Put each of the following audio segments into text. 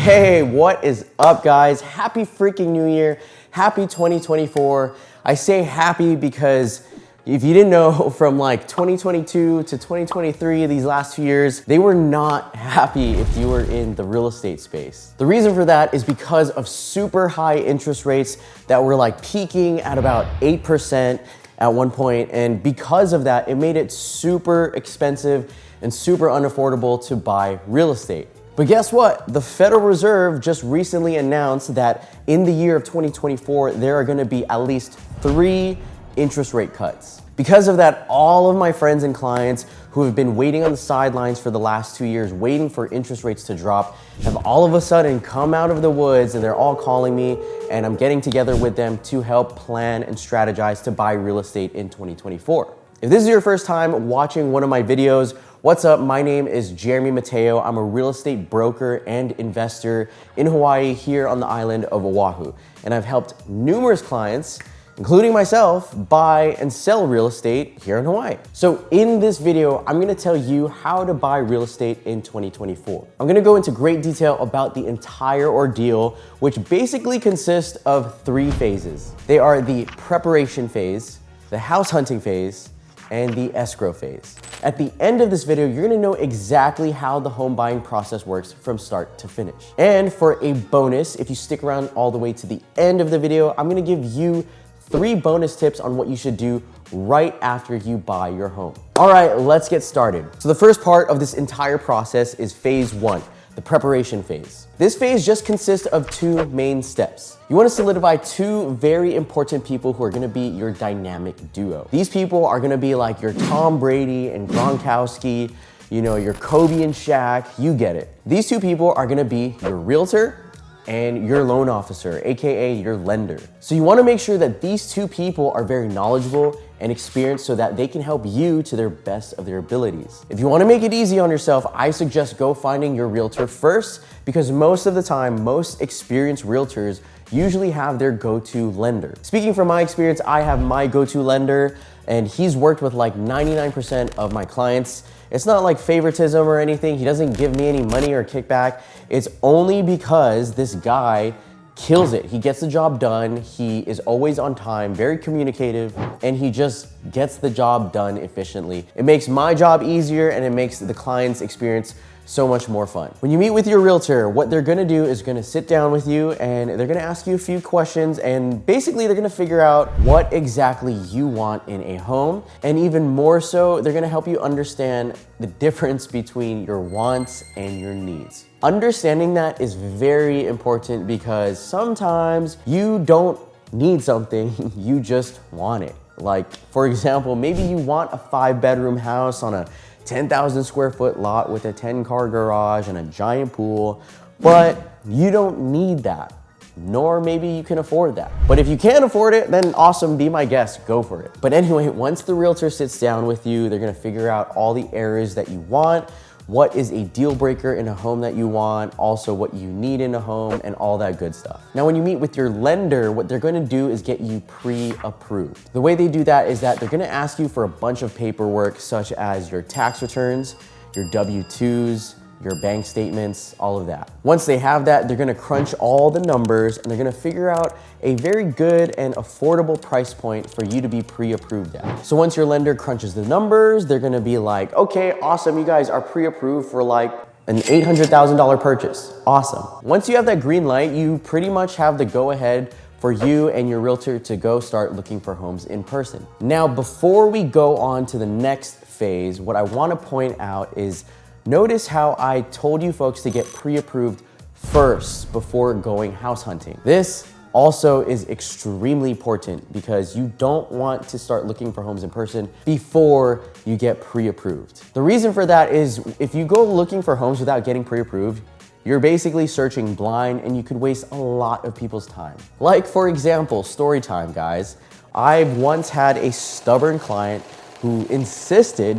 Hey, what is up, guys? Happy freaking New Year. Happy 2024. I say happy because if you didn't know, from like 2022 to 2023, these last few years, they were not happy if you were in the real estate space. The reason for that is because of super high interest rates that were like peaking at about 8% at one point. And because of that, it made it super expensive and super unaffordable to buy real estate. But guess what? The Federal Reserve just recently announced that in the year of 2024, there are gonna be at least 3 interest rate cuts. Because of that, all of my friends and clients who have been waiting on the sidelines for the last 2 years, waiting for interest rates to drop, have all of a sudden come out of the woods and they're all calling me, and I'm getting together with them to help plan and strategize to buy real estate in 2024. If this is your first time watching one of my videos, what's up? My name is Jeremy Mateo. I'm a real estate broker and investor in Hawaii here on the island of Oahu. And I've helped numerous clients, including myself, buy and sell real estate here in Hawaii. So in this video, I'm gonna tell you how to buy real estate in 2024. I'm gonna go into great detail about the entire ordeal, which basically consists of 3 phases. They are the preparation phase, the house hunting phase, and the escrow phase. At the end of this video, you're gonna know exactly how the home buying process works from start to finish. And for a bonus, if you stick around all the way to the end of the video, I'm gonna give you 3 bonus tips on what you should do right after you buy your home. All right, let's get started. So the first part of this entire process is phase 1, the preparation phase. This phase just consists of 2 main steps. You want to solidify 2 very important people who are going to be your dynamic duo. These people are going to be like your Tom Brady and Gronkowski, you know, your Kobe and Shaq, you get it. These 2 people are going to be your realtor and your loan officer, AKA your lender. So you wanna make sure that these 2 people are very knowledgeable and experienced so that they can help you to their best of their abilities. If you wanna make it easy on yourself, I suggest go finding your realtor first, because most of the time, most experienced realtors usually have their go-to lender. Speaking from my experience, I have my go-to lender, and he's worked with like 99% of my clients. It's not like favoritism or anything. He doesn't give me any money or kickback. It's only because this guy kills it. He gets the job done. He is always on time, very communicative, and he just gets the job done efficiently. It makes my job easier, and it makes the client's experience so much more fun. When you meet with your realtor, what they're gonna do is gonna sit down with you and they're gonna ask you a few questions, and basically they're gonna figure out what exactly you want in a home. And even more so, they're gonna help you understand the difference between your wants and your needs. Understanding that is very important, because sometimes you don't need something, you just want it. Like, for example, maybe you want a 5-bedroom house on a 10,000 square foot lot with a 10-car garage and a giant pool, but you don't need that, nor maybe you can afford that. But if you can't afford it, then awesome, be my guest, go for it. But anyway, once the realtor sits down with you, they're gonna figure out all the areas that you want, what is a deal breaker in a home that you want, also what you need in a home, and all that good stuff. Now, when you meet with your lender, what they're gonna do is get you pre-approved. The way they do that is that they're gonna ask you for a bunch of paperwork, such as your tax returns, your W-2s, your bank statements, all of that. Once they have that, they're gonna crunch all the numbers, and they're gonna figure out a very good and affordable price point for you to be pre-approved at. So once your lender crunches the numbers, they're gonna be like, okay, awesome, you guys are pre-approved for like an $800,000 purchase. Awesome. Once you have that green light, you pretty much have the go-ahead for you and your realtor to go start looking for homes in person. Now, before we go on to the next phase, what I wanna point out is, notice how I told you folks to get pre-approved first before going house hunting. This also is extremely important, because you don't want to start looking for homes in person before you get pre-approved. The reason for that is, if you go looking for homes without getting pre-approved, you're basically searching blind, and you could waste a lot of people's time. Like, for example, story time, guys. I've once had a stubborn client who insisted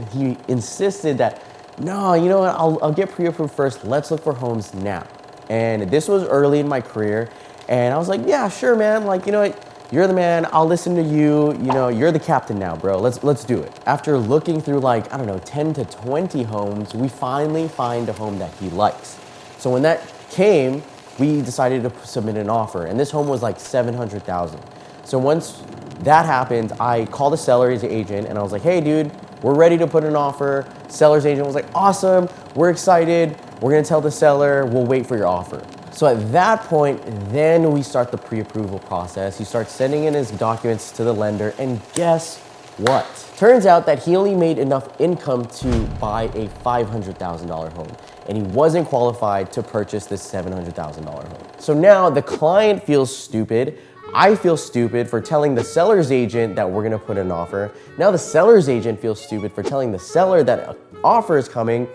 that, no, you know what, I'll get pre-approved first. Let's look for homes now. And this was early in my career. And I was like, yeah, sure, man. Like, you know what, you're the man. I'll listen to you. You know, you're the captain now, bro. Let's do it. After looking through like, I don't know, 10 to 20 homes, we finally find a home that he likes. So when that came, we decided to submit an offer, and this home was like $700,000. So once that happened, I called the seller's agent and I was like, hey dude, we're ready to put an offer. Seller's agent was like, awesome, we're excited. We're gonna tell the seller, we'll wait for your offer. So at that point, then we start the pre-approval process. You start sending in his documents to the lender, and guess what? Turns out that he only made enough income to buy a $500,000 home, and he wasn't qualified to purchase this $700,000 home. So now the client feels stupid. I feel stupid for telling the seller's agent that we're gonna put an offer. Now the seller's agent feels stupid for telling the seller that an offer is coming,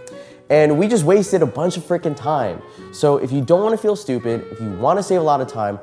and we just wasted a bunch of freaking time. So if you don't wanna feel stupid, if you wanna save a lot of time,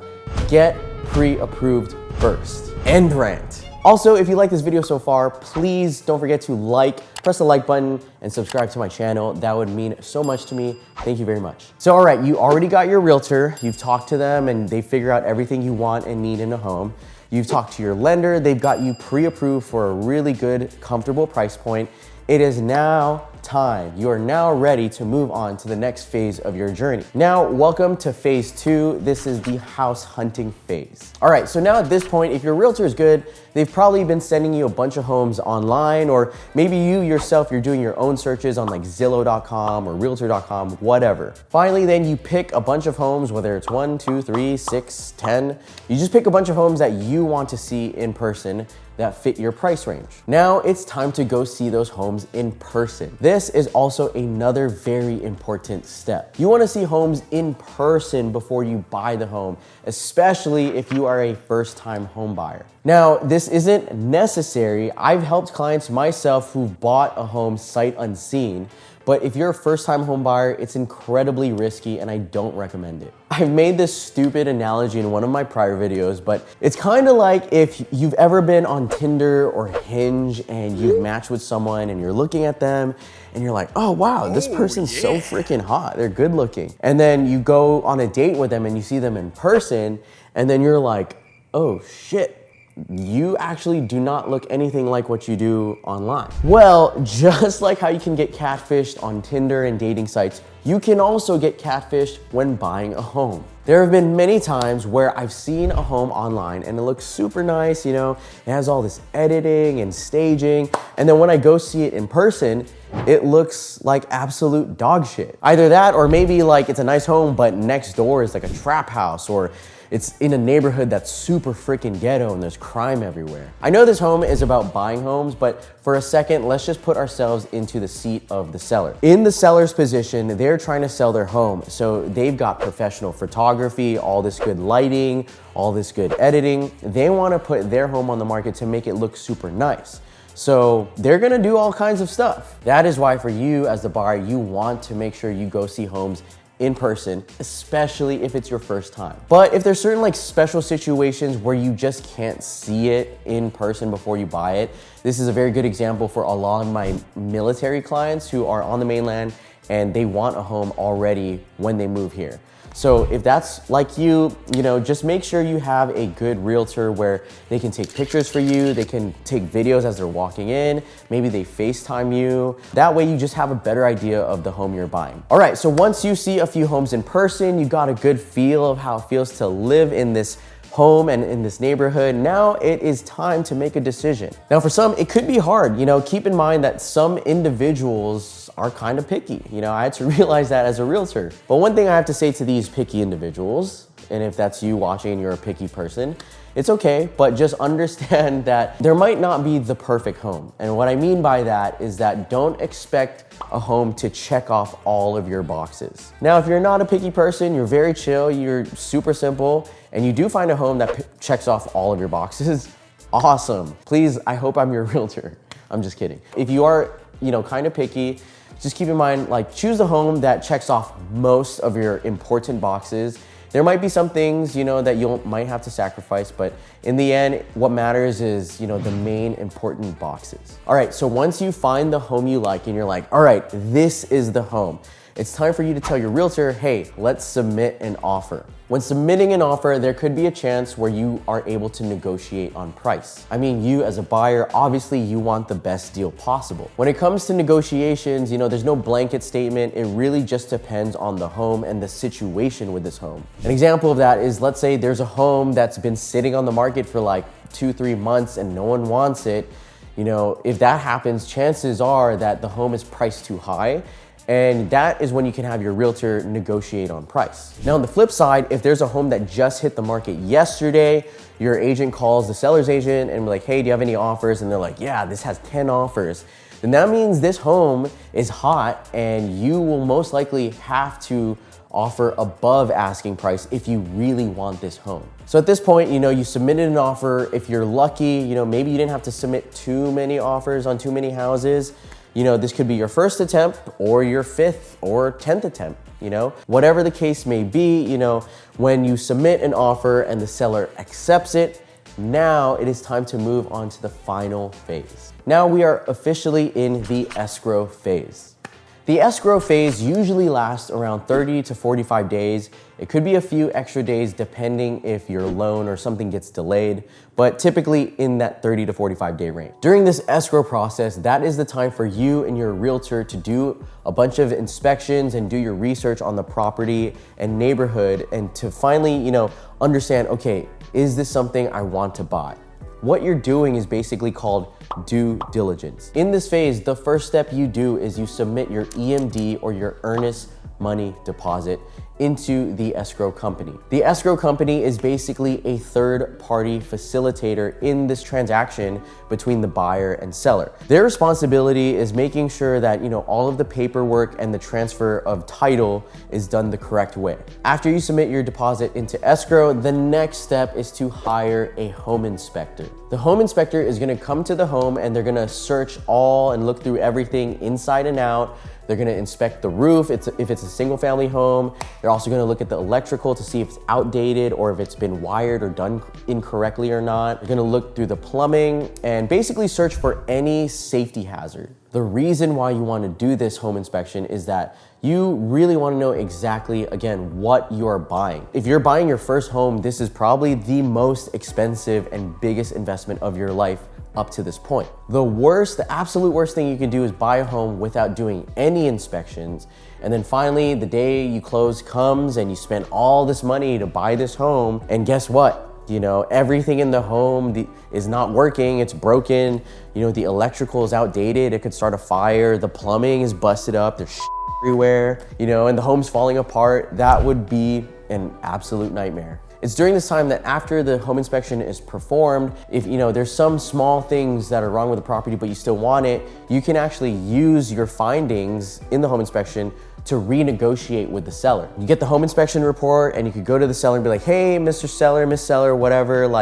get pre-approved first. End rant. Also, if you like this video so far, please don't forget to press the like button and subscribe to my channel. That would mean so much to me. Thank you very much. So all right, you already got your realtor. You've talked to them and they figure out everything you want and need in a home. You've talked to your lender. They've got you pre-approved for a really good, comfortable price point. It is now time. You are now ready to move on to the next phase of your journey. Now, welcome to phase 2. This is the house hunting phase. All right, so now at this point, if your realtor is good, they've probably been sending you a bunch of homes online, or maybe you yourself, you're doing your own searches on like Zillow.com or Realtor.com, whatever. Finally, then you pick a bunch of homes, whether it's 1, 2, 3, 6, 10. You just pick a bunch of homes that you want to see in person that fit your price range. Now it's time to go see those homes in person. This is also another very important step. You wanna see homes in person before you buy the home, especially if you are a first-time home buyer. Now, this isn't necessary. I've helped clients myself who've bought a home sight unseen, but if you're a first-time home buyer, it's incredibly risky and I don't recommend it. I've made this stupid analogy in one of my prior videos, but it's kind of like if you've ever been on Tinder or Hinge and you've matched with someone and you're looking at them and you're like, oh wow, this person's so freaking hot, they're good looking. And then you go on a date with them and you see them in person and then you're like, oh shit, you actually do not look anything like what you do online. Well, just like how you can get catfished on Tinder and dating sites, you can also get catfished when buying a home. There have been many times where I've seen a home online and it looks super nice, you know, it has all this editing and staging, and then when I go see it in person, it looks like absolute dog shit. Either that, or maybe like it's a nice home, but next door is like a trap house, or it's in a neighborhood that's super freaking ghetto and there's crime everywhere. I know this home is about buying homes, but for a second, let's just put ourselves into the seat of the seller. In the seller's position, they're trying to sell their home. So they've got professional photography, all this good lighting, all this good editing. They want to put their home on the market to make it look super nice. So they're gonna do all kinds of stuff. That is why for you as the buyer, you want to make sure you go see homes in person, especially if it's your first time. But if there's certain like special situations where you just can't see it in person before you buy it, this is a very good example for a lot of my military clients who are on the mainland and they want a home already when they move here. So if that's like you know, just make sure you have a good realtor where they can take pictures for you, they can take videos as they're walking in, maybe they FaceTime you. That way you just have a better idea of the home you're buying. All right, so once you see a few homes in person, you got a good feel of how it feels to live in this home and in this neighborhood. Now it is time to make a decision. Now for some, it could be hard. You know, keep in mind that some individuals are kind of picky. You know, I had to realize that as a realtor. But one thing I have to say to these picky individuals, and if that's you watching and you're a picky person, it's okay, but just understand that there might not be the perfect home. And what I mean by that is that don't expect a home to check off all of your boxes. Now, if you're not a picky person, you're very chill, you're super simple, and you do find a home that checks off all of your boxes, awesome. Please, I hope I'm your realtor. I'm just kidding. If you are, you know, kind of picky, just keep in mind, like, choose a home that checks off most of your important boxes. There might be some things, you know, that you might have to sacrifice, but in the end, what matters is, you know, the main important boxes. All right, so once you find the home you like and you're like, all right, this is the home, it's time for you to tell your realtor, hey, let's submit an offer. When submitting an offer, there could be a chance where you are able to negotiate on price. I mean, you as a buyer, obviously you want the best deal possible. When it comes to negotiations, there's no blanket statement. It really just depends on the home and the situation with this home. An example of that is, let's say there's a home that's been sitting on the market for like 2-3 months and no one wants it. If that happens, chances are that the home is priced too high. And that is when you can have your realtor negotiate on price. Now on the flip side, if there's a home that just hit the market yesterday, your agent calls the seller's agent and be like, hey, do you have any offers? And they're like, yeah, this has 10 offers. Then that means this home is hot and you will most likely have to offer above asking price if you really want this home. So at this point, you submitted an offer. If you're lucky, maybe you didn't have to submit too many offers on too many houses. This could be your first attempt or your 5th or 10th attempt, whatever the case may be, when you submit an offer and the seller accepts it, now it is time to move on to the final phase. Now we are officially in the escrow phase. The escrow phase usually lasts around 30 to 45 days. It could be a few extra days depending if your loan or something gets delayed, but typically in that 30 to 45 day range. During this escrow process, that is the time for you and your realtor to do a bunch of inspections and do your research on the property and neighborhood and to finally, understand, okay, is this something I want to buy? What you're doing is basically called due diligence. In this phase, the first step you do is you submit your EMD or your earnest money deposit into the escrow company. The escrow company is basically a third-party facilitator in this transaction between the buyer and seller. Their responsibility is making sure that all of the paperwork and the transfer of title is done the correct way. After you submit your deposit into escrow, the next step is to hire a home inspector. The home inspector is gonna come to the home and they're gonna search all and look through everything inside and out. They're gonna inspect the roof if it's a single family home. They're also gonna look at the electrical to see if it's outdated or if it's been wired or done incorrectly or not. They're gonna look through the plumbing and basically search for any safety hazard. The reason why you wanna do this home inspection is that you really wanna know exactly, again, what you are buying. If you're buying your first home, this is probably the most expensive and biggest investment of your life up to this point. The absolute worst thing you can do is buy a home without doing any inspections. And then finally, the day you close comes and you spend all this money to buy this home. And guess what? Everything in the home is not working, it's broken. The electrical is outdated, it could start a fire, the plumbing is busted up, there's shit everywhere, and the home's falling apart. That would be an absolute nightmare. It's during this time that after the home inspection is performed, if there's some small things that are wrong with the property but you still want it, you can actually use your findings in the home inspection to renegotiate with the seller. You get the home inspection report and you could go to the seller and be like, hey, Mr. Seller, Miss Seller, whatever,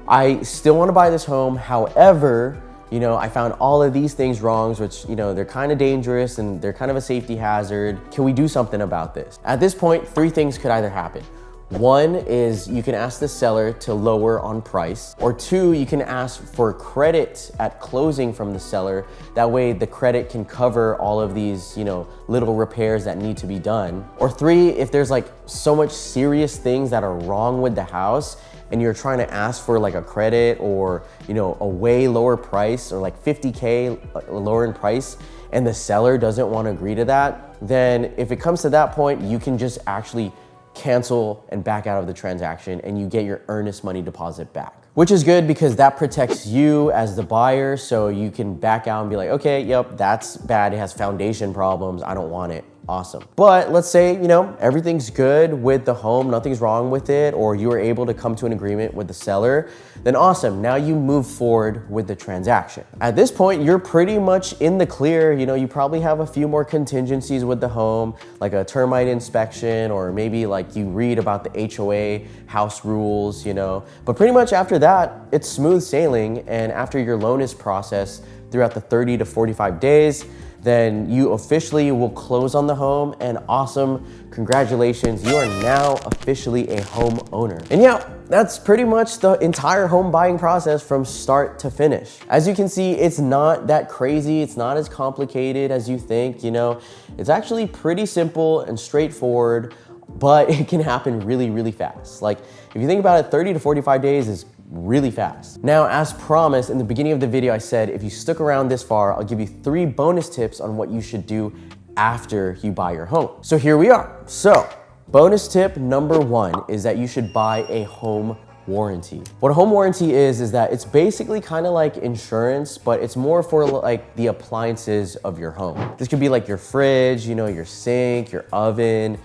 I still want to buy this home. However, I found all of these things wrong, which, they're kind of dangerous and they're kind of a safety hazard. Can we do something about this? At this point, 3 things could either happen. 1 is you can ask the seller to lower on price, or 2, you can ask for credit at closing from the seller. That way the credit can cover all of these, little repairs that need to be done. Or 3, if there's so much serious things that are wrong with the house and you're trying to ask for a credit or, a way lower price or $50K lower in price and the seller doesn't want to agree to that, then if it comes to that point, you can just actually cancel and back out of the transaction and you get your earnest money deposit back. Which is good because that protects you as the buyer, so you can back out and be like, okay, yep, that's bad, it has foundation problems, I don't want it. Awesome. But let's say, everything's good with the home, nothing's wrong with it, or you were able to come to an agreement with the seller, then awesome. Now you move forward with the transaction. At this point, you're pretty much in the clear. You probably have a few more contingencies with the home, like a termite inspection, or maybe you read about the HOA house rules, But pretty much after that, it's smooth sailing. And after your loan is processed throughout the 30 to 45 days, then you officially will close on the home, and awesome, congratulations, you are now officially a homeowner. And yeah, that's pretty much the entire home buying process from start to finish. As you can see, it's not that crazy. It's not as complicated as you think, you know. It's actually pretty simple and straightforward, but it can happen really, really fast. Like, if you think about it, 30 to 45 days is really fast. Now, as promised, in the beginning of the video, I said, if you stuck around this far, I'll give you 3 bonus tips on what you should do after you buy your home. So here we are. So, bonus tip number 1 is that you should buy a home warranty. What a home warranty is that it's basically kind of like insurance, but it's more for like the appliances of your home. This could be like your fridge, you know, your sink, your oven,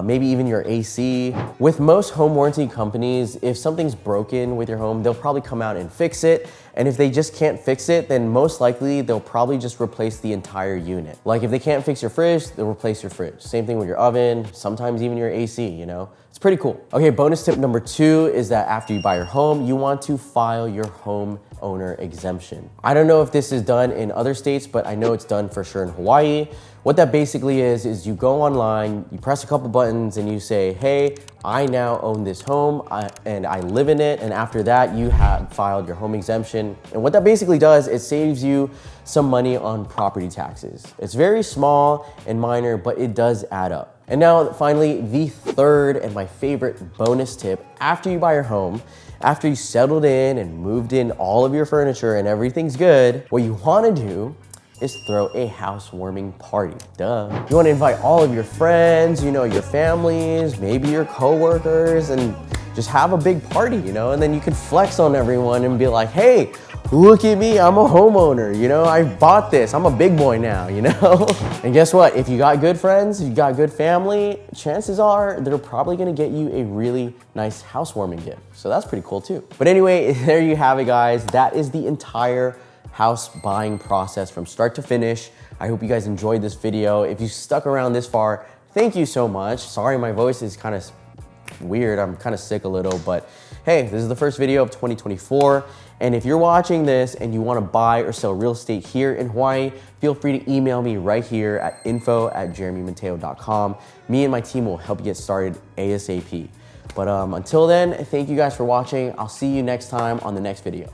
maybe even your AC. With most home warranty companies, if something's broken with your home, they'll probably come out and fix it. And if they just can't fix it, then most likely they'll probably just replace the entire unit. Like if they can't fix your fridge, they'll replace your fridge. Same thing with your oven, sometimes even your AC, you know? It's pretty cool. Okay, bonus tip number 2 is that after you buy your home, you want to file your home owner exemption. I don't know if this is done in other states, but I know it's done for sure in Hawaii. What that basically is you go online, you press a couple buttons and you say, hey, I now own this home and I live in it. And after that, you have filed your home exemption. And what that basically does, it saves you some money on property taxes. It's very small and minor, but it does add up. And now finally, the third and my favorite bonus tip, after you buy your home, after you settled in and moved in all of your furniture and everything's good, what you wanna do is throw a housewarming party. Duh. You wanna invite all of your friends, you know, your families, maybe your coworkers, and just have a big party, you know, and then you can flex on everyone and be like, hey, look at me, I'm a homeowner, you know, I bought this, I'm a big boy now, you know? And guess what? If you got good friends, you got good family, chances are they're probably gonna get you a really nice housewarming gift. So that's pretty cool too. But anyway, there you have it, guys. That is the entire house buying process from start to finish. I hope you guys enjoyed this video. If you stuck around this far, thank you so much. Sorry, my voice is kind of weird. I'm kind of sick a little, but hey, this is the first video of 2024. And if you're watching this and you want to buy or sell real estate here in Hawaii, feel free to email me right here at info@jeremymateo.com. Me and my team will help you get started ASAP. But until then, thank you guys for watching. I'll see you next time on the next video.